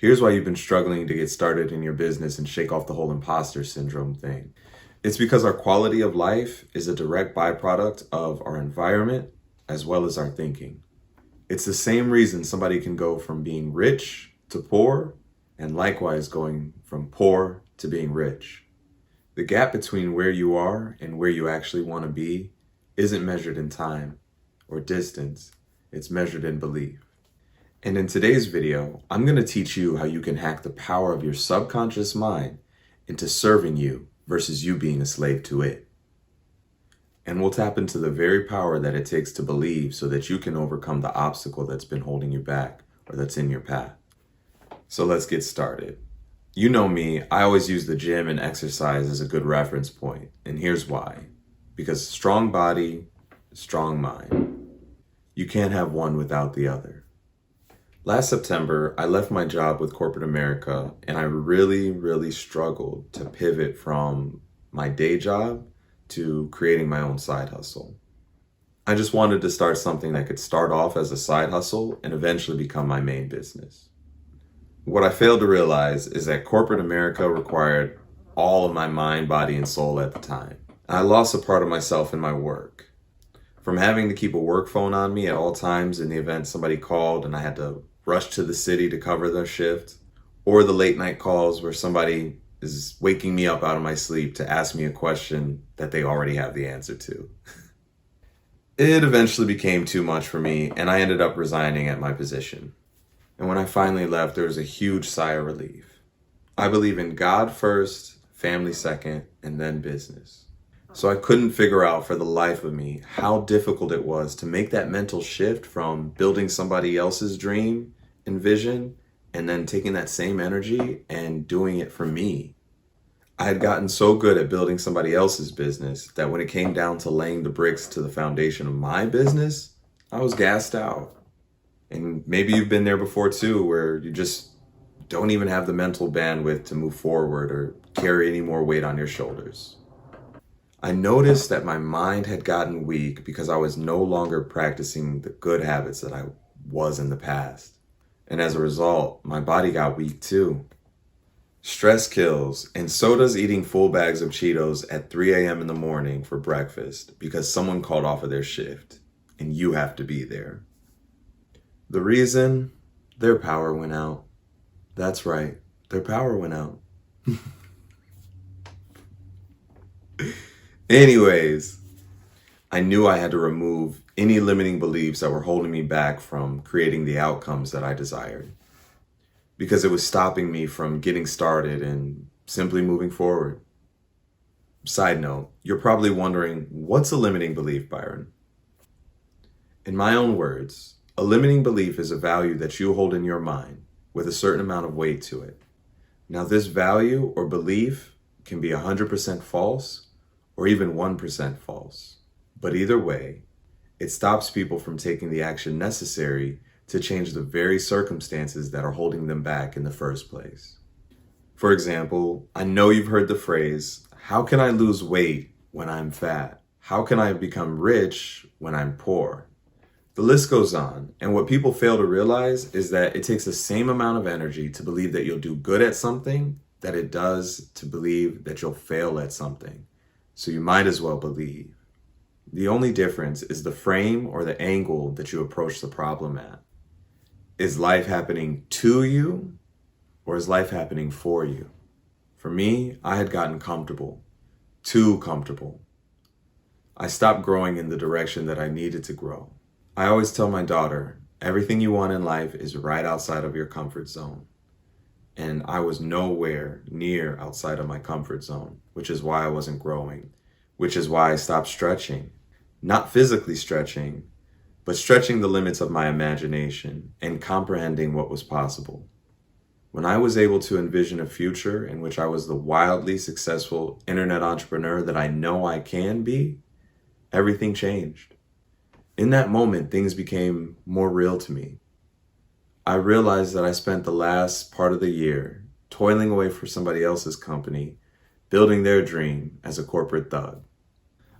Here's why you've been struggling to get started in your business and shake off the whole imposter syndrome thing. It's because our quality of life is a direct byproduct of our environment as well as our thinking. It's the same reason somebody can go from being rich to poor, and likewise going from poor to being rich. The gap between where you are and where you actually want to be isn't measured in time or distance, it's measured in belief. And in today's video, I'm going to teach you how you can hack the power of your subconscious mind into serving you versus you being a slave to it. And we'll tap into the very power that it takes to believe so that you can overcome the obstacle that's been holding you back or that's in your path. So let's get started. You know me, I always use the gym and exercise as a good reference point. And here's why. Because strong body, strong mind. You can't have one without the other. Last September, I left my job with corporate America, and I really struggled to pivot from my day job to creating my own side hustle. I just wanted to start something that could start off as a side hustle and eventually become my main business. What I failed to realize is that corporate America required all of my mind, body, and soul at the time. I lost a part of myself in my work. From having to keep a work phone on me at all times in the event somebody called and I had to rush to the city to cover their shift, or the late night calls where somebody is waking me up out of my sleep to ask me a question that they already have the answer to. It eventually became too much for me, and I ended up resigning at my position. And when I finally left, there was a huge sigh of relief. I believe in God first, family second, and then business. So I couldn't figure out for the life of me how difficult it was to make that mental shift from building somebody else's dream and vision and then taking that same energy and doing it for me. I had gotten so good at building somebody else's business that when it came down to laying the bricks to the foundation of my business, I was gassed out. And maybe you've been there before too, where you just don't even have the mental bandwidth to move forward or carry any more weight on your shoulders. I noticed that my mind had gotten weak because I was no longer practicing the good habits that I was in the past. And as a result, my body got weak too. Stress kills, and so does eating full bags of Cheetos at 3 a.m. in the morning for breakfast because someone called off of their shift and you have to be there. The reason? Their power went out. That's right, their power went out. Anyways, I knew I had to remove any limiting beliefs that were holding me back from creating the outcomes that I desired, because it was stopping me from getting started and simply moving forward. Side note, you're probably wondering, what's a limiting belief, Byron? In my own words, a limiting belief is a value that you hold in your mind with a certain amount of weight to it. Now, this value or belief can be 100% false or even 1% false. But either way, it stops people from taking the action necessary to change the very circumstances that are holding them back in the first place. For example, I know you've heard the phrase, how can I lose weight when I'm fat? How can I become rich when I'm poor? The list goes on, and what people fail to realize is that it takes the same amount of energy to believe that you'll do good at something that it does to believe that you'll fail at something. So you might as well believe. The only difference is the frame or the angle that you approach the problem at. Is life happening to you or is life happening for you? For me, I had gotten comfortable, too comfortable. I stopped growing in the direction that I needed to grow. I always tell my daughter, everything you want in life is right outside of your comfort zone. And I was nowhere near outside of my comfort zone, which is why I wasn't growing, which is why I stopped stretching. Not physically stretching, but stretching the limits of my imagination and comprehending what was possible. When I was able to envision a future in which I was the wildly successful internet entrepreneur that I know I can be, everything changed. In that moment, things became more real to me. I realized that I spent the last part of the year toiling away for somebody else's company, building their dream as a corporate thug.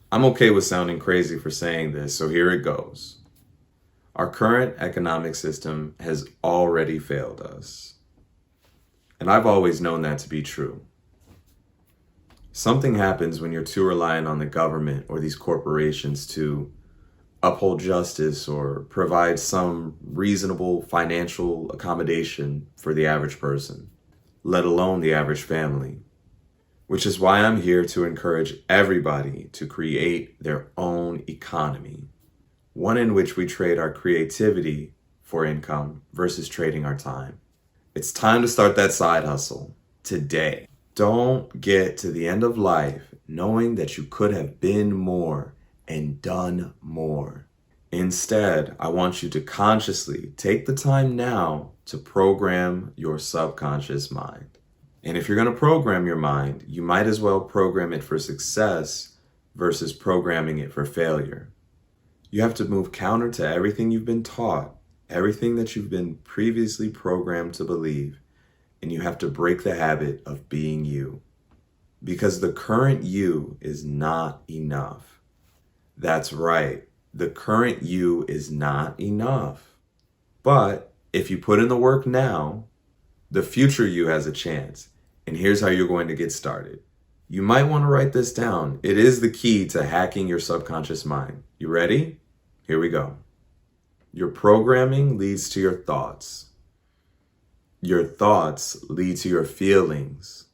I'm okay with sounding crazy for saying this, so here it goes. Our current economic system has already failed us. And I've always known that to be true. Something happens when you're too reliant on the government or these corporations to uphold justice or provide some reasonable financial accommodation for the average person, let alone the average family. Which is why I'm here to encourage everybody to create their own economy, one in which we trade our creativity for income versus trading our time. It's time to start that side hustle today. Don't get to the end of life knowing that you could have been more and done more. Instead, I want you to consciously take the time now to program your subconscious mind. And if you're going to program your mind, you might as well program it for success versus programming it for failure. You have to move counter to everything you've been taught, everything that you've been previously programmed to believe, and you have to break the habit of being you. Because the current you is not enough. That's right, the current you is not enough. But if you put in the work now, the future you has a chance. And here's how you're going to get started. You might want to write this down. It is the key to hacking your subconscious mind. You ready? Here we go. Your programming leads to your thoughts. Your thoughts lead to your feelings.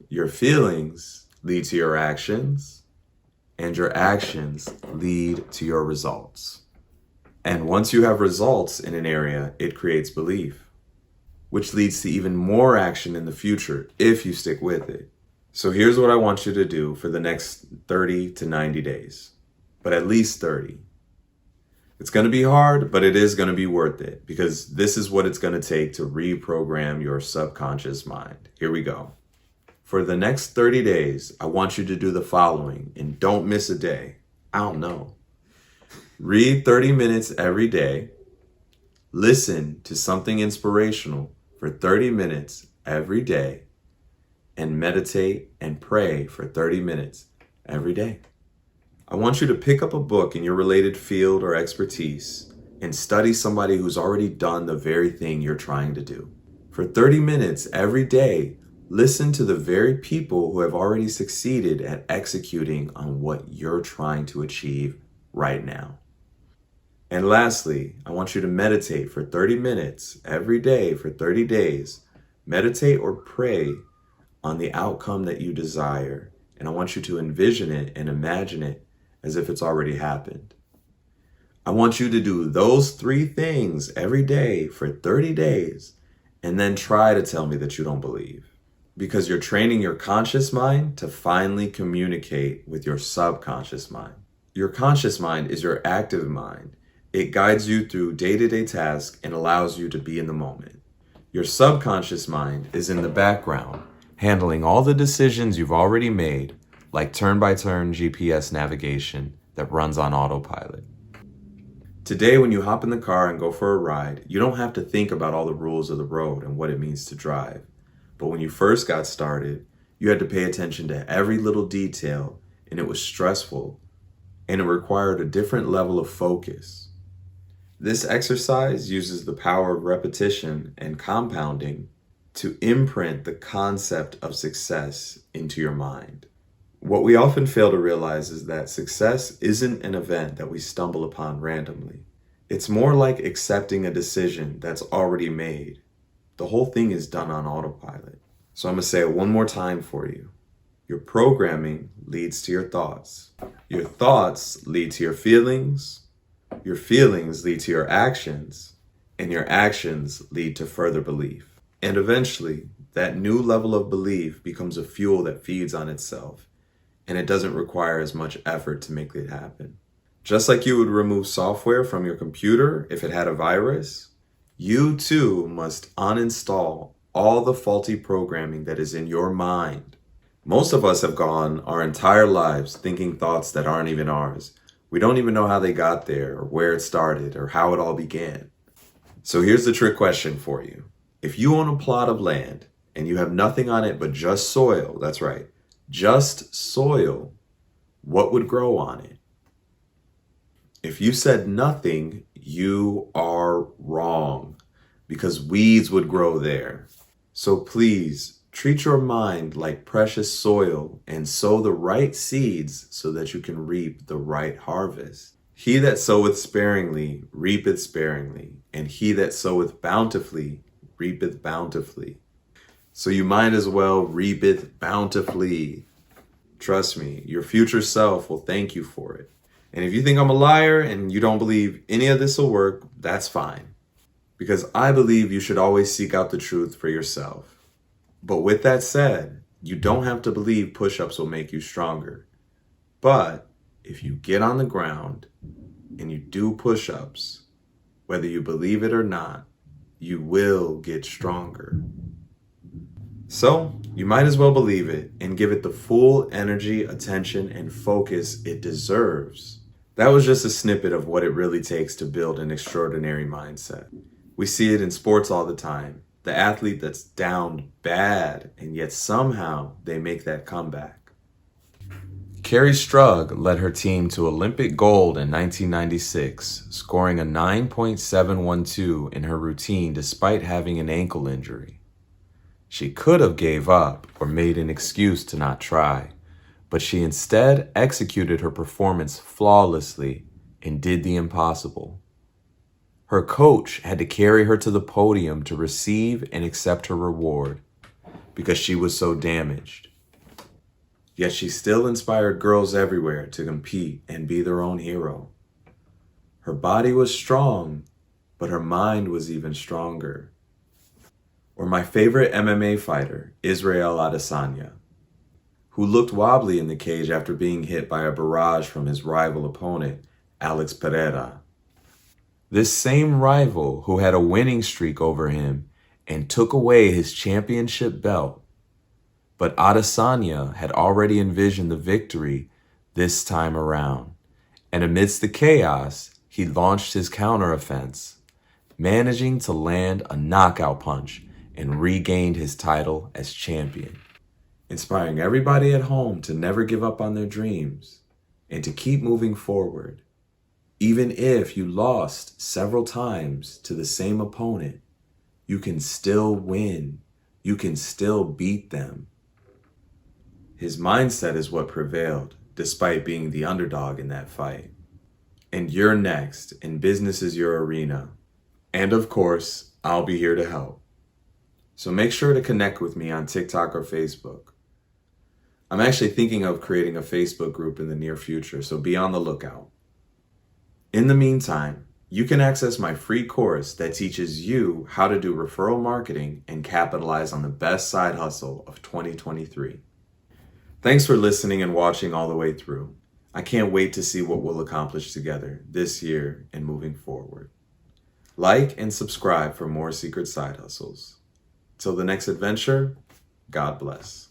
Your feelings lead to your actions. And your actions lead to your results. And once you have results in an area, it creates belief, which leads to even more action in the future if you stick with it. So here's what I want you to do for the next 30 to 90 days, but at least 30. It's going to be hard, but it is going to be worth it because this is what it's going to take to reprogram your subconscious mind. Here we go. For the next 30 days, I want you to do the following and don't miss a day. I don't know. Read 30 minutes every day. Listen to something inspirational for 30 minutes every day. And meditate and pray for 30 minutes every day. I want you to pick up a book in your related field or expertise and study somebody who's already done the very thing you're trying to do. For 30 minutes every day, listen to the very people who have already succeeded at executing on what you're trying to achieve right now. And lastly, I want you to meditate for 30 minutes every day for 30 days. Meditate or pray on the outcome that you desire. And I want you to envision it and imagine it as if it's already happened. I want you to do those 3 things every day for 30 days and then try to tell me that you don't believe. Because you're training your conscious mind to finally communicate with your subconscious mind. Your conscious mind is your active mind. It guides you through day-to-day tasks and allows you to be in the moment. Your subconscious mind is in the background, handling all the decisions you've already made, like turn-by-turn GPS navigation that runs on autopilot. Today, when you hop in the car and go for a ride, you don't have to think about all the rules of the road and what it means to drive. But when you first got started, you had to pay attention to every little detail, and it was stressful, and it required a different level of focus. This exercise uses the power of repetition and compounding to imprint the concept of success into your mind. What we often fail to realize is that success isn't an event that we stumble upon randomly. It's more like accepting a decision that's already made. The whole thing is done on autopilot. So I'm going to say it one more time for you. Your programming leads to your thoughts. Your thoughts lead to your feelings. Your feelings lead to your actions. And your actions lead to further belief. And eventually, that new level of belief becomes a fuel that feeds on itself. And it doesn't require as much effort to make it happen. Just like you would remove software from your computer if it had a virus, you too must uninstall all the faulty programming that is in your mind. Most of us have gone our entire lives thinking thoughts that aren't even ours. We don't even know how they got there or where it started or how it all began. So here's the trick question for you. If you own a plot of land and you have nothing on it but just soil, that's right, just soil, what would grow on it? If you said nothing, you are wrong because weeds would grow there. So please treat your mind like precious soil and sow the right seeds so that you can reap the right harvest. He that soweth sparingly reapeth sparingly, and he that soweth bountifully reapeth bountifully. So you might as well reapeth bountifully. Trust me, your future self will thank you for it. And if you think I'm a liar and you don't believe any of this will work, that's fine. Because I believe you should always seek out the truth for yourself. But with that said, you don't have to believe push-ups will make you stronger. But if you get on the ground and you do push-ups, whether you believe it or not, you will get stronger. So you might as well believe it and give it the full energy, attention, and focus it deserves. That was just a snippet of what it really takes to build an extraordinary mindset. We see it in sports all the time. The athlete that's down bad, and yet somehow they make that comeback. Carrie Strug led her team to Olympic gold in 1996, scoring a 9.712 in her routine despite having an ankle injury. She could have gave up or made an excuse to not try, but she instead executed her performance flawlessly and did the impossible. Her coach had to carry her to the podium to receive and accept her reward because she was so damaged. Yet she still inspired girls everywhere to compete and be their own hero. Her body was strong, but her mind was even stronger. Or my favorite MMA fighter, Israel Adesanya, who looked wobbly in the cage after being hit by a barrage from his rival opponent, Alex Pereira. This same rival who had a winning streak over him and took away his championship belt. But Adesanya had already envisioned the victory this time around, and amidst the chaos, he launched his counteroffense, managing to land a knockout punch and regained his title as champion, inspiring everybody at home to never give up on their dreams and to keep moving forward. Even if you lost several times to the same opponent, you can still win. You can still beat them. His mindset is what prevailed, despite being the underdog in that fight. And you're next, and business is your arena. And of course, I'll be here to help. So make sure to connect with me on TikTok or Facebook. I'm actually thinking of creating a Facebook group in the near future, so be on the lookout. In the meantime, you can access my free course that teaches you how to do referral marketing and capitalize on the best side hustle of 2023. Thanks for listening and watching all the way through. I can't wait to see what we'll accomplish together this year and moving forward. Like and subscribe for more secret side hustles. Till the next adventure, God bless.